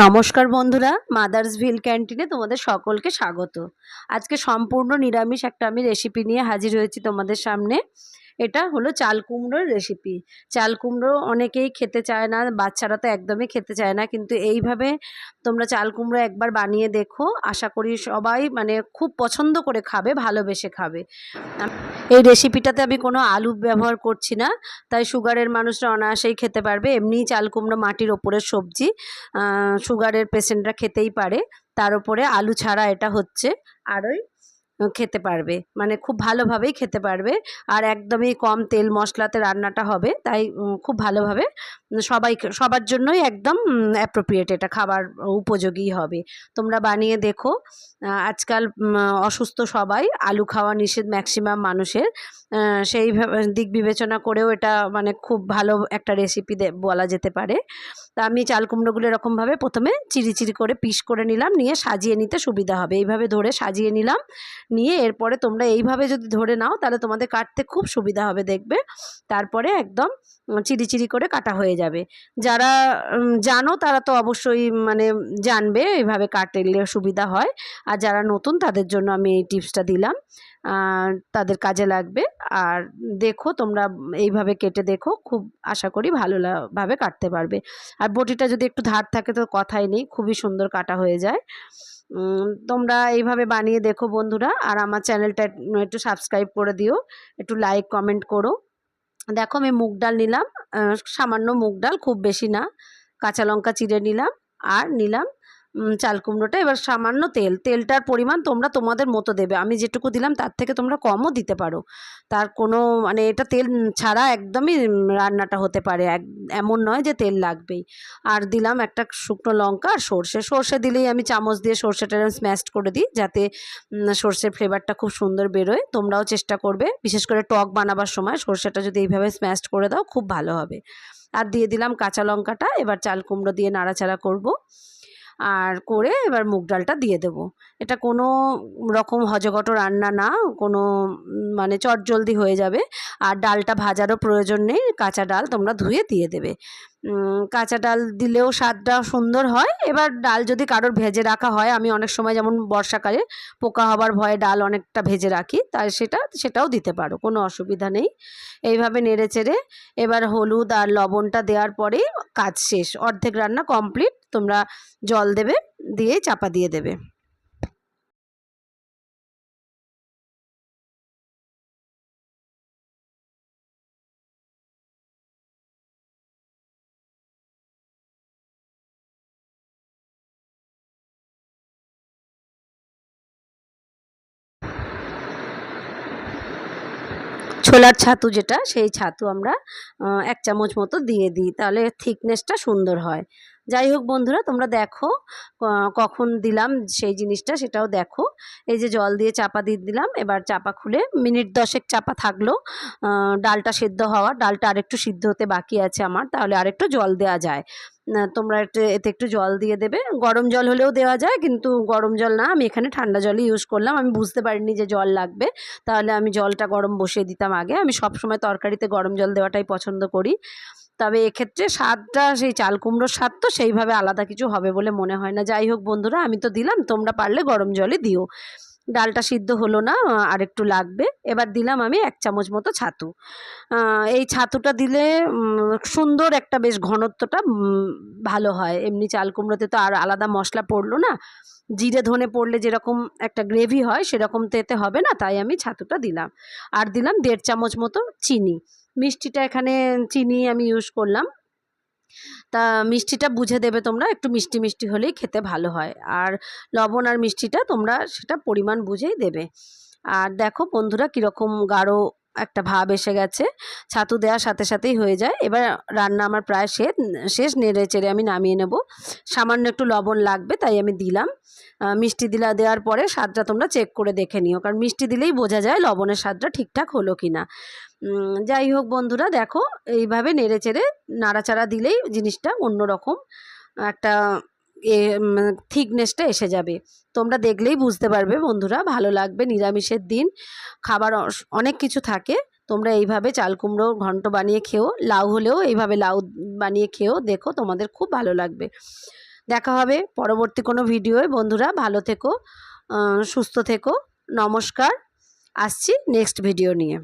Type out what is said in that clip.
নমস্কার বন্ধুরা, মাদার্স ভিল ক্যান্টিনে তোমাদের সকলকে স্বাগত। আজকে সম্পূর্ণ নিরামিষ একটা আমি রেসিপি নিয়ে হাজির হয়েছি তোমাদের সামনে। এটা হলো চাল কুমড়োর রেসিপি। চাল কুমড়ো অনেকেই খেতে চায় না, বাচ্চারা তো একদমই খেতে চায় না, কিন্তু এইভাবে তোমরা চাল কুমড়ো একবার বানিয়ে দেখো, আশা করি সবাই মানে খুব পছন্দ করে খাবে, ভালোবেসে খাবে। এই রেসিপিটাতে আমি কোনো আলু ব্যবহার করছি না, তাই সুগারের মানুষরা অনায়াসেই খেতে পারবে। এমনিই চাল কুমড়ো মাটির ওপরের সবজি, সুগারের পেশেন্টরা খেতেই পারে। তার উপরে আলু ছাড়া এটা হচ্ছে আরোই খেতে পারবে, মানে খুব ভালোভাবেই খেতে পারবে। আর একদমই কম তেল মশলাতে রান্নাটা হবে, তাই খুব ভালোভাবে সবার জন্যই একদম অ্যাপ্রোপ্রিয়েট, এটা খাবার উপযোগী হবে। তোমরা বানিয়ে দেখো। আজকাল অসুস্থ সবাই, আলু খাওয়া নিষেধ ম্যাক্সিমাম মানুষের, সেই দিক বিবেচনা করেও এটা মানে খুব ভালো একটা রেসিপি বলা যেতে পারে। তা আমি চাল কুমড়োগুলো এরকমভাবে প্রথমে চিরি চিরি করে পিস করে নিলাম, নিয়ে সাজিয়ে নিতে সুবিধা হবে এইভাবে ধরে সাজিয়ে নিলাম। নিয়ে এরপরে তোমরা এইভাবে যদি ধরে নাও তাহলে তোমাদের কাটতে খুব সুবিধা হবে দেখবে। তারপরে একদম চিরি চিরি করে কাটা হয়ে যাবে। যারা জানো তারা তো অবশ্যই মানে জানবে এইভাবে কাটলে সুবিধা হয়, আর যারা নতুন তাদের জন্য আমি এই টিপসটা দিলাম, তাদের কাজে লাগবে। আর দেখো তোমরা এইভাবে কেটে দেখো, খুব আশা করি ভালোভাবে কাটতে পারবে। আর বটিটা যদি একটু ধার থাকে তো কথাই নেই, খুবই সুন্দর কাটা হয়ে যায়। তোমরা এইভাবে বানিয়ে দেখো বন্ধুরা। আর আমার চ্যানেলটা একটু সাবস্ক্রাইব করে দিও, একটু লাইক কমেন্ট করো। দেখো আমি মুগ ডাল নিলাম, সামান্য মুগ ডাল, খুব বেশি না। কাঁচা লঙ্কা চিড়ে নিলাম, আর নিলাম চাল কুমড়োটা। এবার সামান্য তেলটার পরিমাণ তোমরা তোমাদের মতো দেবে, আমি যেটুকু দিলাম তার থেকে তোমরা কমও দিতে পারো। তার কোনো মানে এটা তেল ছাড়া একদমই রান্নাটা হতে পারে, এমন নয় যে তেল লাগবেই। আর দিলাম একটা শুকনো লঙ্কা আর সর্ষে দিলেই আমি চামচ দিয়ে সর্ষেটা স্ম্যাশড করে দিই, যাতে সর্ষের ফ্লেভারটা খুব সুন্দর বেরোয়। তোমরাও চেষ্টা করবে, বিশেষ করে টক বানাবার সময় সর্ষেটা যদি এইভাবে স্ম্যাশড করে দাও খুব ভালো হবে। আর দিয়ে দিলাম কাঁচা লঙ্কাটা। এবার চাল কুমড়ো দিয়ে নাড়াচাড়া করব, আর করে এবার মুগ ডালটা দিয়ে দেব। এটা কোনো রকম হজগট রান্না না, কোনো মানে চটজলদি হয়ে যাবে। আর ডালটা ভাজারও প্রয়োজন নেই, কাঁচা ডাল তোমরা ধুয়ে দিয়ে দেবে। কাঁচা ডাল দিলেও স্বাদটা সুন্দর হয়। এবার ডাল যদি কারোর ভেজে রাখা হয়, আমি অনেক সময় যেমন বর্ষাকালে পোকা হবার ভয়ে ডাল অনেকটা ভেজে রাখি, তাই সেটাও দিতে পারো, কোনো অসুবিধা নেই। এইভাবে নেড়ে চেড়ে এবার হলুদ আর লবণটা দেওয়ার পরেই কাজ শেষ, অর্ধেক রান্না কমপ্লিট। তোমরা জল দেবে, দিয়ে চাপা দিয়ে দেবে। ছোলার ছাতু যেটা, সেই ছাতু আমরা ১ চামচ মতো দিয়ে দিই, তাহলে থিকনেসটা সুন্দর হয়। যাই হোক বন্ধুরা, তোমরা দেখো কখন দিলাম সেই জিনিসটা, সেটাও দেখো। এই যে জল দিয়ে চাপা দিয়ে দিলাম, এবার চাপা খুলে মিনিট ১০ চাপা থাকলো। ডালটা সেদ্ধ হওয়া, ডালটা আরেকটু সিদ্ধ হতে বাকি আছে আমার, তাহলে আরেকটু জল দেওয়া যায়। তোমরা এতে একটু জল দিয়ে দেবে, গরম জল হলেও দেওয়া যায়, কিন্তু গরম জল না, আমি এখানে ঠান্ডা জলই ইউজ করলাম। আমি বুঝতে পারিনি যে জল লাগবে, তাহলে আমি জলটা গরম বসিয়ে দিতাম আগে। আমি সবসময় তরকারিতে গরম জল দেওয়াটাই পছন্দ করি। তবে এক্ষেত্রে স্বাদটা, সেই চাল কুমড়োর স্বাদ তো সেইভাবে আলাদা কিছু হবে বলে মনে হয় না। যাই হোক বন্ধুরা, আমি তো দিলাম, তোমরা পারলে গরম জলই দিও। ডালটা সিদ্ধ হলো না, আরেকটু লাগবে। এবার দিলাম আমি ১ চামচ মতো ছাতু। এই ছাতুটা দিলে সুন্দর একটা বেশ ঘনত্বটা ভালো হয়। এমনি চাল কুমড়োতে তো আর আলাদা মশলা পড়লো না, জিরে ধনে পড়লে যেরকম একটা গ্রেভি হয় সেরকম তো এতে হবে না, তাই আমি ছাতুটা দিলাম। আর দিলাম ১.৫ চামচ মতো চিনি। মিষ্টিটা এখানে চিনি আমি ইউজ করলাম। তা মিষ্টিটা বুঝে দেবে তোমরা, একটু মিষ্টি মিষ্টি হলেই খেতে ভালো হয়। আর লবণ আর মিষ্টিটা তোমরা সেটা পরিমাণ বুঝেই দেবে। আর দেখো বন্ধুরা কীরকম গাঢ় একটা ভাব এসে গেছে, ছাতু দেওয়ার সাথে সাথেই হয়ে যায়। এবার রান্না আমার প্রায় শেষ, নেড়ে চেড়ে আমি নামিয়ে নেব। সামান্য একটু লবণ লাগবে, তাই আমি দিলাম। মিষ্টি দেওয়ার পরে স্বাদটা তোমরা চেক করে দেখে নিও, কারণ মিষ্টি দিলেই বোঝা যায় লবণের স্বাদটা ঠিকঠাক হলো কি না। যাই হোক বন্ধুরা, দেখো এইভাবে নেড়ে চেড়ে নাড়াচাড়া দিলেই জিনিসটা অন্যরকম একটা থিকনেসটা এসে যাবে। তোমরা দেখলেই বুঝতে পারবে বন্ধুরা, ভালো লাগবে। নিরামিষের দিন খাবার অনেক কিছু থাকে, তোমরা এইভাবে চাল কুমড়ো ঘন্ট বানিয়ে খেও। লাউ হলেও এইভাবে লাউ বানিয়ে খেও, দেখো তোমাদের খুব ভালো লাগবে। দেখা হবে পরবর্তী কোনো ভিডিওয়। বন্ধুরা ভালো থেকো, সুস্থ থেকো। নমস্কার। আসছি নেক্সট ভিডিও নিয়ে।